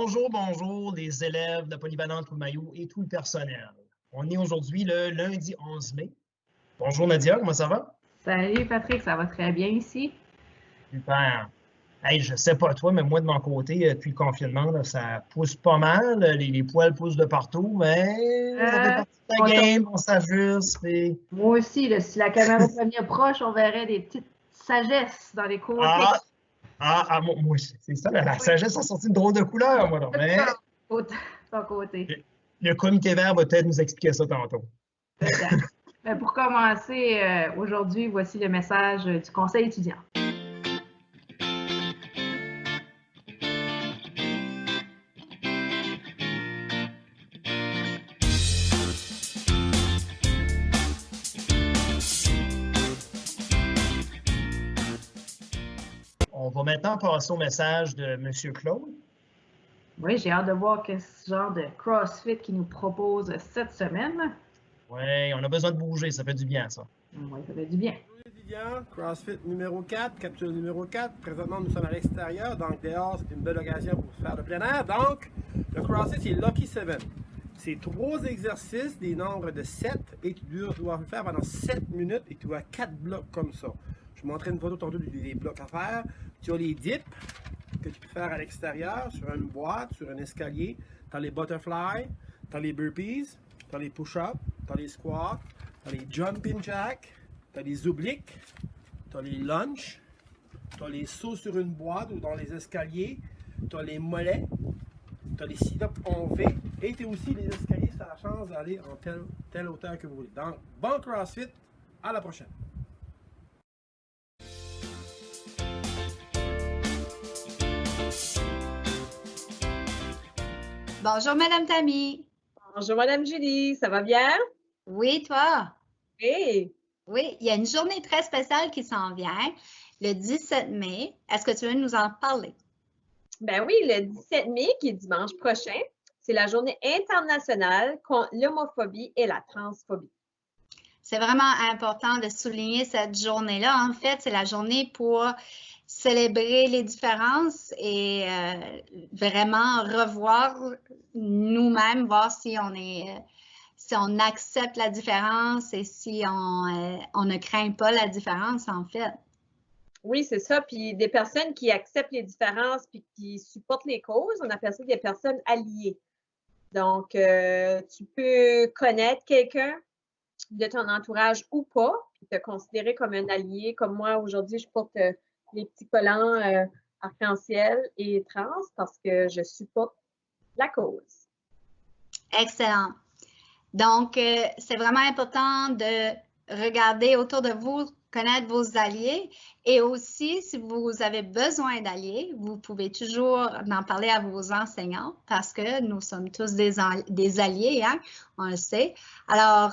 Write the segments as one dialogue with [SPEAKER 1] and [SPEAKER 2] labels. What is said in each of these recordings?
[SPEAKER 1] Bonjour les élèves de Polyvalente Courmayeur et tout le personnel. On est aujourd'hui le lundi 11 mai. Bonjour Nadia, comment ça va?
[SPEAKER 2] Salut Patrick, ça va très bien ici.
[SPEAKER 1] Super. Hey, je sais pas toi, mais moi de mon côté, depuis le confinement, là, ça pousse pas mal. Les poils poussent de partout, mais ça fait partie de la game, on s'ajuste.
[SPEAKER 2] Moi aussi, là, si la caméra venir proche, on verrait des petites sagesses dans les côtés.
[SPEAKER 1] Moi, c'est ça, la sagesse a sorti une drôle de couleur, moi, là. Mais
[SPEAKER 2] Ton côté.
[SPEAKER 1] le comité vert va peut-être nous expliquer ça tantôt.
[SPEAKER 2] Mais pour commencer, aujourd'hui, voici le message du Conseil étudiant.
[SPEAKER 1] On va maintenant passer au message de M. Claude.
[SPEAKER 2] Oui, j'ai hâte de voir quel genre de CrossFit qu'il nous propose cette semaine.
[SPEAKER 1] Oui, on a besoin de bouger, ça fait du bien, ça.
[SPEAKER 2] Oui, ça fait du bien.
[SPEAKER 3] CrossFit numéro 4, capsule numéro 4. Présentement, nous sommes à l'extérieur, donc dehors, c'est une belle occasion pour faire le plein air. Donc, le CrossFit, c'est Lucky 7. C'est 3 exercices, des nombres de 7, et tu dois le faire pendant 7 minutes, et tu as 4 blocs comme ça. Je vais vous montrer une photo tantôt des blocs à faire. Tu as les dips que tu peux faire à l'extérieur, sur une boîte, sur un escalier. Tu as les butterflies, tu as les burpees, tu as les push-ups, tu as les squats, tu as les jumping jacks, tu as les obliques, tu as les lunges, tu as les sauts sur une boîte ou dans les escaliers, tu as les mollets, tu as les sit-ups en V, et tu as aussi les escaliers, tu as la chance d'aller en telle hauteur que vous voulez. Donc, bon CrossFit, à la prochaine!
[SPEAKER 4] Bonjour, Madame Tammy.
[SPEAKER 5] Bonjour, Madame Julie. Ça va bien?
[SPEAKER 4] Oui, toi?
[SPEAKER 5] Oui.
[SPEAKER 4] Oui, il y a une journée très spéciale qui s'en vient, le 17 mai. Est-ce que tu veux nous en parler?
[SPEAKER 5] Ben oui, le 17 mai, qui est dimanche prochain, c'est la journée internationale contre l'homophobie et la transphobie.
[SPEAKER 4] C'est vraiment important de souligner cette journée-là. En fait, c'est la journée pour célébrer les différences et vraiment revoir nous-mêmes, voir si on accepte la différence et si on ne craint pas la différence, en fait.
[SPEAKER 5] Oui, c'est ça. Puis des personnes qui acceptent les différences puis qui supportent les causes, on appelle ça des personnes alliées. Donc, tu peux connaître quelqu'un de ton entourage ou pas, puis te considérer comme un allié. Comme moi, aujourd'hui, je porte les petits collants arc-en-ciel et trans parce que je supporte la cause.
[SPEAKER 4] Excellent. Donc, c'est vraiment important de regarder autour de vous, connaître vos alliés et aussi, si vous avez besoin d'alliés, vous pouvez toujours en parler à vos enseignants parce que nous sommes tous des alliés, hein? On le sait. Alors,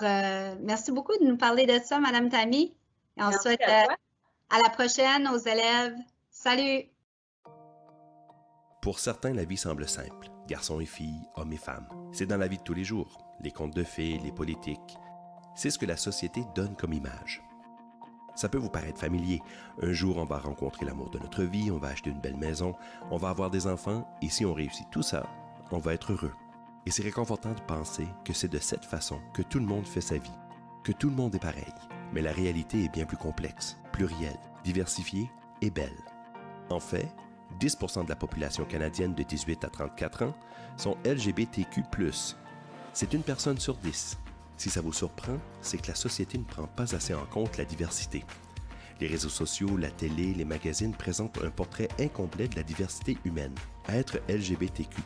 [SPEAKER 4] merci beaucoup de nous parler de ça, Madame Tammy. Et on souhaite à la prochaine aux élèves. Salut!
[SPEAKER 6] Pour certains, la vie semble simple. Garçons et filles, hommes et femmes. C'est dans la vie de tous les jours. Les contes de fées, les politiques. C'est ce que la société donne comme image. Ça peut vous paraître familier. Un jour, on va rencontrer l'amour de notre vie, on va acheter une belle maison, on va avoir des enfants, et si on réussit tout ça, on va être heureux. Et c'est réconfortant de penser que c'est de cette façon que tout le monde fait sa vie, que tout le monde est pareil. Mais la réalité est bien plus complexe, plurielle, diversifiée et belle. En fait, 10% de la population canadienne de 18 à 34 ans sont LGBTQ+. C'est une personne sur 10. Si ça vous surprend, c'est que la société ne prend pas assez en compte la diversité. Les réseaux sociaux, la télé, les magazines présentent un portrait incomplet de la diversité humaine. Être LGBTQ+,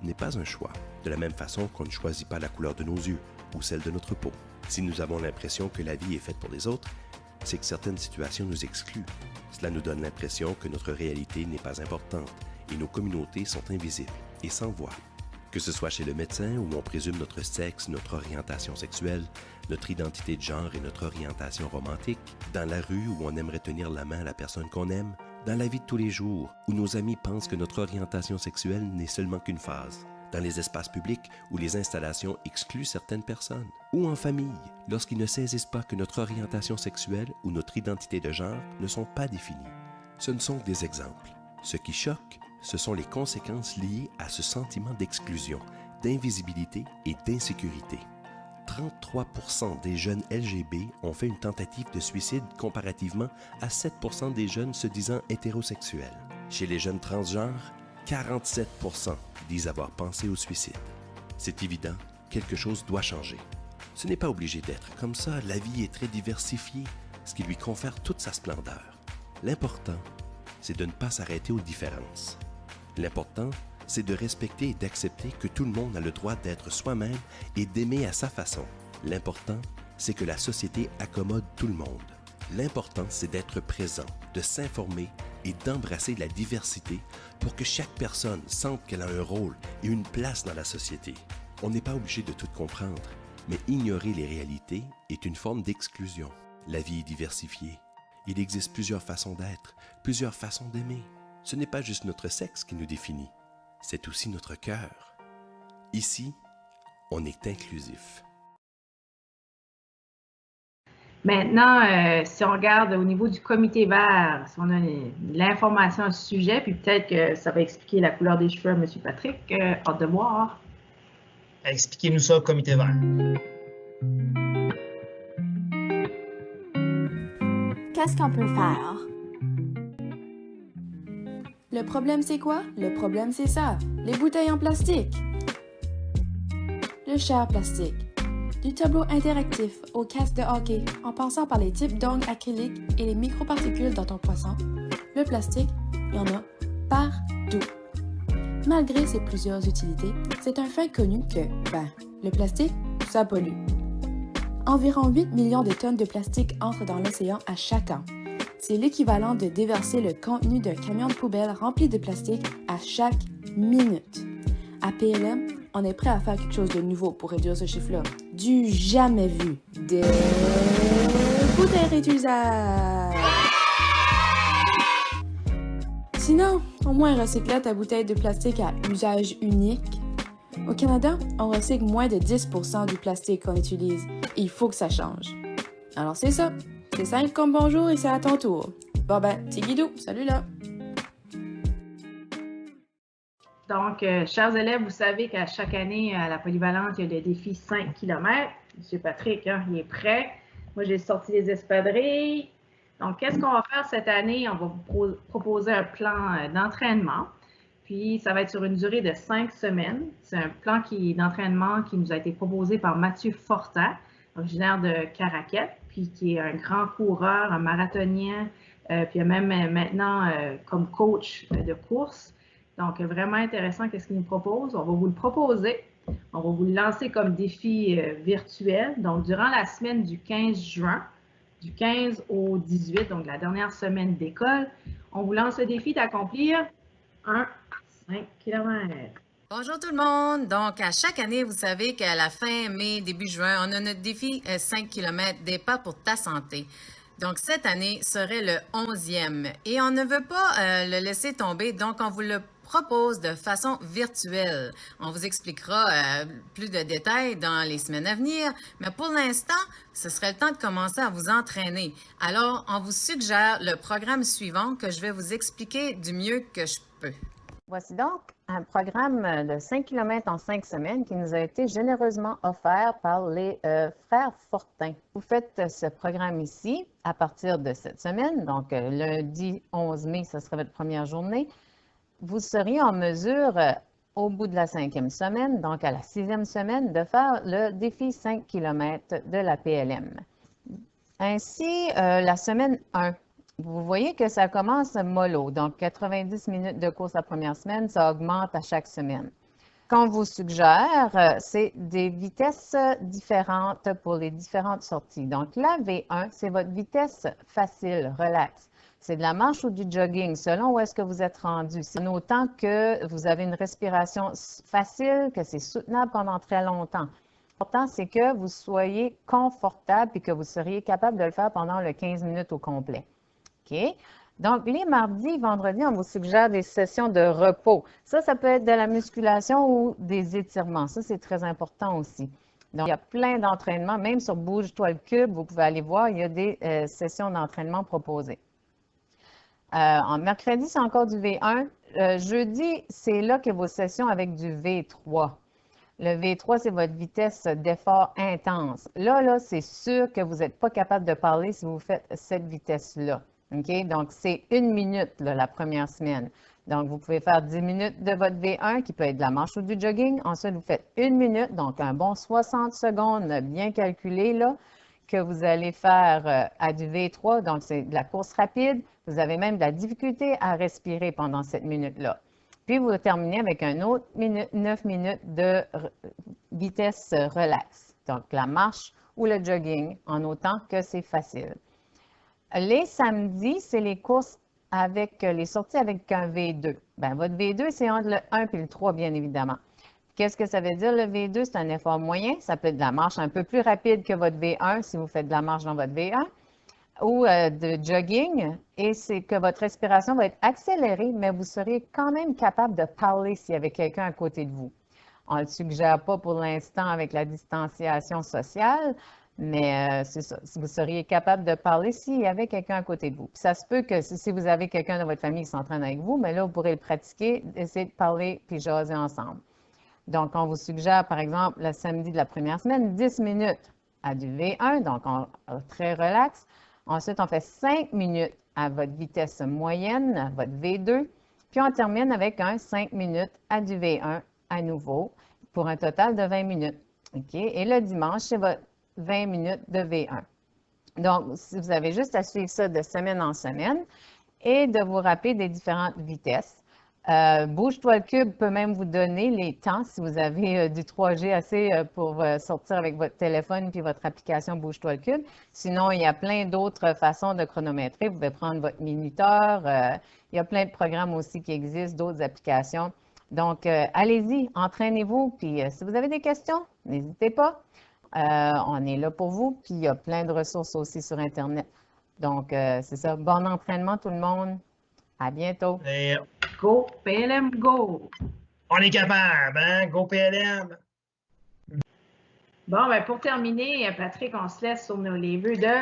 [SPEAKER 6] n'est pas un choix, de la même façon qu'on ne choisit pas la couleur de nos yeux ou celle de notre peau. Si nous avons l'impression que la vie est faite pour les autres, c'est que certaines situations nous excluent. Cela nous donne l'impression que notre réalité n'est pas importante et nos communautés sont invisibles et sans voix. Que ce soit chez le médecin où on présume notre sexe, notre orientation sexuelle, notre identité de genre et notre orientation romantique, dans la rue où on aimerait tenir la main à la personne qu'on aime, dans la vie de tous les jours où nos amis pensent que notre orientation sexuelle n'est seulement qu'une phase, dans les espaces publics où les installations excluent certaines personnes, ou en famille, lorsqu'ils ne saisissent pas que notre orientation sexuelle ou notre identité de genre ne sont pas définies. Ce ne sont que des exemples. Ce qui choque ce sont les conséquences liées à ce sentiment d'exclusion, d'invisibilité et d'insécurité. 33% des jeunes LGB ont fait une tentative de suicide comparativement à 7% des jeunes se disant hétérosexuels. Chez les jeunes transgenres, 47% disent avoir pensé au suicide. C'est évident, quelque chose doit changer. Ce n'est pas obligé d'être comme ça, la vie est très diversifiée, ce qui lui confère toute sa splendeur. L'important, c'est de ne pas s'arrêter aux différences. L'important, c'est de respecter et d'accepter que tout le monde a le droit d'être soi-même et d'aimer à sa façon. L'important, c'est que la société accommode tout le monde. L'important, c'est d'être présent, de s'informer et d'embrasser la diversité pour que chaque personne sente qu'elle a un rôle et une place dans la société. On n'est pas obligé de tout comprendre, mais ignorer les réalités est une forme d'exclusion. La vie est diversifiée. Il existe plusieurs façons d'être, plusieurs façons d'aimer. Ce n'est pas juste notre sexe qui nous définit, c'est aussi notre cœur. Ici, on est inclusif.
[SPEAKER 2] Maintenant, si on regarde au niveau du comité vert, si on a l'information à ce sujet, puis peut-être que ça va expliquer la couleur des cheveux à M. Patrick, hâte de voir.
[SPEAKER 1] Expliquez-nous ça, comité vert.
[SPEAKER 7] Qu'est-ce qu'on peut faire? Le problème, c'est quoi? Le problème, c'est ça. Les bouteilles en plastique. Le cher plastique. Du tableau interactif au casque de hockey, en passant par les types d'ongles acryliques et les microparticules dans ton poisson, le plastique, il y en a partout. Malgré ses plusieurs utilités, c'est un fait connu que, le plastique, ça pollue. Environ 8 millions de tonnes de plastique entrent dans l'océan à chaque an. C'est l'équivalent de déverser le contenu d'un camion de poubelle rempli de plastique à chaque minute. À PLM, on est prêt à faire quelque chose de nouveau pour réduire ce chiffre-là. Du jamais vu. Des bouteilles réutilisables. Sinon, au moins recycle ta bouteille de plastique à usage unique. Au Canada, on recycle moins de 10% du plastique qu'on utilise. Et il faut que ça change. Alors c'est ça. C'est simple comme bonjour et c'est à ton tour. Bon c'est Guido. Salut là.
[SPEAKER 2] Donc, chers élèves, vous savez qu'à chaque année, à la polyvalente, il y a le défi 5 km. M. Patrick, il est prêt. Moi, j'ai sorti les espadrilles. Donc, qu'est-ce qu'on va faire cette année? On va vous proposer un plan d'entraînement. Puis, ça va être sur une durée de 5 semaines. C'est un plan d'entraînement qui nous a été proposé par Mathieu Fortin, originaire de Caraquette, puis qui est un grand coureur, un marathonien, puis même maintenant comme coach de course. Donc, vraiment intéressant qu'est-ce qu'il nous propose. On va vous le proposer. On va vous le lancer comme défi virtuel. Donc, durant la semaine du 15 juin, du 15 au 18, donc la dernière semaine d'école, on vous lance le défi d'accomplir un 5 km.
[SPEAKER 8] Bonjour tout le monde! Donc, à chaque année, vous savez qu'à la fin mai, début juin, on a notre défi 5 km des pas pour ta santé. Donc, cette année serait le 11e et on ne veut pas le laisser tomber, donc on vous le propose de façon virtuelle. On vous expliquera plus de détails dans les semaines à venir, mais pour l'instant, ce serait le temps de commencer à vous entraîner. Alors, on vous suggère le programme suivant que je vais vous expliquer du mieux que je peux.
[SPEAKER 9] Voici donc un programme de 5 km en 5 semaines qui nous a été généreusement offert par les frères Fortin. Vous faites ce programme ici à partir de cette semaine, donc lundi 11 mai, ce sera votre première journée. Vous seriez en mesure, au bout de la 5e semaine, donc à la 6e semaine, de faire le défi 5 km de la PLM. Ainsi, la semaine 1, vous voyez que ça commence mollo, donc 90 minutes de course la première semaine, ça augmente à chaque semaine. Ce qu'on vous suggère, c'est des vitesses différentes pour les différentes sorties. Donc la V1, c'est votre vitesse facile, relax. C'est de la marche ou du jogging, selon où est-ce que vous êtes rendu. C'est autant que vous avez une respiration facile, que c'est soutenable pendant très longtemps. L'important, c'est que vous soyez confortable et que vous seriez capable de le faire pendant le 15 minutes au complet. OK? Donc, les mardis, vendredis, on vous suggère des sessions de repos. Ça peut être de la musculation ou des étirements. Ça, c'est très important aussi. Donc, il y a plein d'entraînements. Même sur Bouge-toi le cube, vous pouvez aller voir, il y a des sessions d'entraînement proposées. En mercredi, c'est encore du V1. jeudi, c'est là que vos sessions avec du V3. Le V3, c'est votre vitesse d'effort intense. Là, c'est sûr que vous n'êtes pas capable de parler si vous faites cette vitesse-là. OK? Donc, c'est 1 minute là, la première semaine. Donc, vous pouvez faire 10 minutes de votre V1 qui peut être de la marche ou du jogging. Ensuite, vous faites 1 minute, donc un bon 60 secondes bien calculé là, que vous allez faire à du V3. Donc, c'est de la course rapide. Vous avez même de la difficulté à respirer pendant cette minute-là. Puis, vous terminez avec un autre 9 minutes de vitesse relax. Donc, la marche ou le jogging, en autant que c'est facile. Les samedis, c'est les courses avec les sorties avec un V2. Bien, votre V2, c'est entre le 1 et le 3, bien évidemment. Qu'est-ce que ça veut dire, le V2? C'est un effort moyen. Ça peut être de la marche un peu plus rapide que votre V1 si vous faites de la marche dans votre V1 ou de jogging. Et c'est que votre respiration va être accélérée, mais vous seriez quand même capable de parler s'il y avait quelqu'un à côté de vous. On ne le suggère pas pour l'instant avec la distanciation sociale, mais c'est ça. Vous seriez capable de parler s'il y avait quelqu'un à côté de vous. Puis ça se peut que si vous avez quelqu'un de votre famille qui s'entraîne avec vous, mais là, vous pourrez le pratiquer, essayer de parler puis jaser ensemble. Donc, on vous suggère, par exemple, le samedi de la première semaine, 10 minutes à du V1, donc très relax. Ensuite, on fait 5 minutes à votre vitesse moyenne, votre V2. Puis, on termine avec un 5 minutes à du V1 à nouveau, pour un total de 20 minutes. OK? Et le dimanche, c'est votre 20 minutes de V1. Donc, si vous avez juste à suivre ça de semaine en semaine et de vous rappeler des différentes vitesses. Bouge-toi le cube peut même vous donner les temps si vous avez du 3G assez pour sortir avec votre téléphone puis votre application Bouge-toi le cube. Sinon, il y a plein d'autres façons de chronométrer. Vous pouvez prendre votre minuteur. Il y a plein de programmes aussi qui existent, d'autres applications. Donc, allez-y, entraînez-vous. Puis, si vous avez des questions, n'hésitez pas. On est là pour vous. Puis, il y a plein de ressources aussi sur Internet. Donc, c'est ça. Bon entraînement tout le monde. À bientôt.
[SPEAKER 1] Et
[SPEAKER 2] Go, PLM, go!
[SPEAKER 1] on est capable, hein? Go PLM!
[SPEAKER 2] Bon, ben pour terminer, Patrick, on se laisse sur les vœux de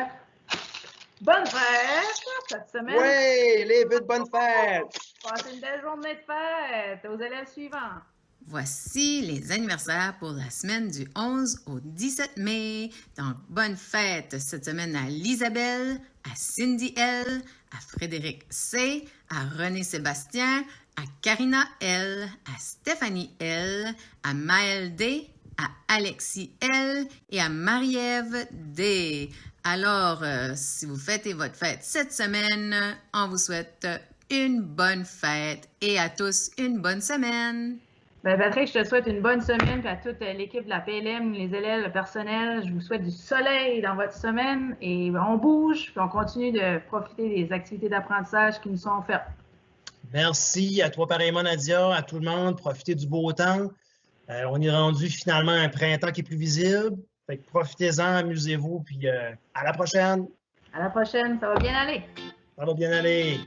[SPEAKER 2] bonne fête cette semaine.
[SPEAKER 3] Oui, les vœux de bonne fête!
[SPEAKER 2] Passez une belle journée de fête aux élèves suivants.
[SPEAKER 8] Voici les anniversaires pour la semaine du 11 au 17 mai. Donc, bonne fête cette semaine à Lisabelle, à Cindy L, à Frédéric C, à René Sébastien, à Karina L, à Stéphanie L, à Maëlle D, à Alexis L et à Marie-Ève D. Alors, si vous fêtez votre fête cette semaine, on vous souhaite une bonne fête et à tous une bonne semaine.
[SPEAKER 2] Ben Patrick, je te souhaite une bonne semaine, puis à toute l'équipe de la PLM, les élèves, le personnel, je vous souhaite du soleil dans votre semaine et on bouge, puis on continue de profiter des activités d'apprentissage qui nous sont offertes.
[SPEAKER 1] Merci à toi pareillement, Nadia, à tout le monde. Profitez du beau temps. On est rendu finalement à un printemps qui est plus visible. Fait que profitez-en, amusez-vous, puis à la prochaine.
[SPEAKER 2] À la prochaine, ça va bien aller.
[SPEAKER 1] Ça va bien aller.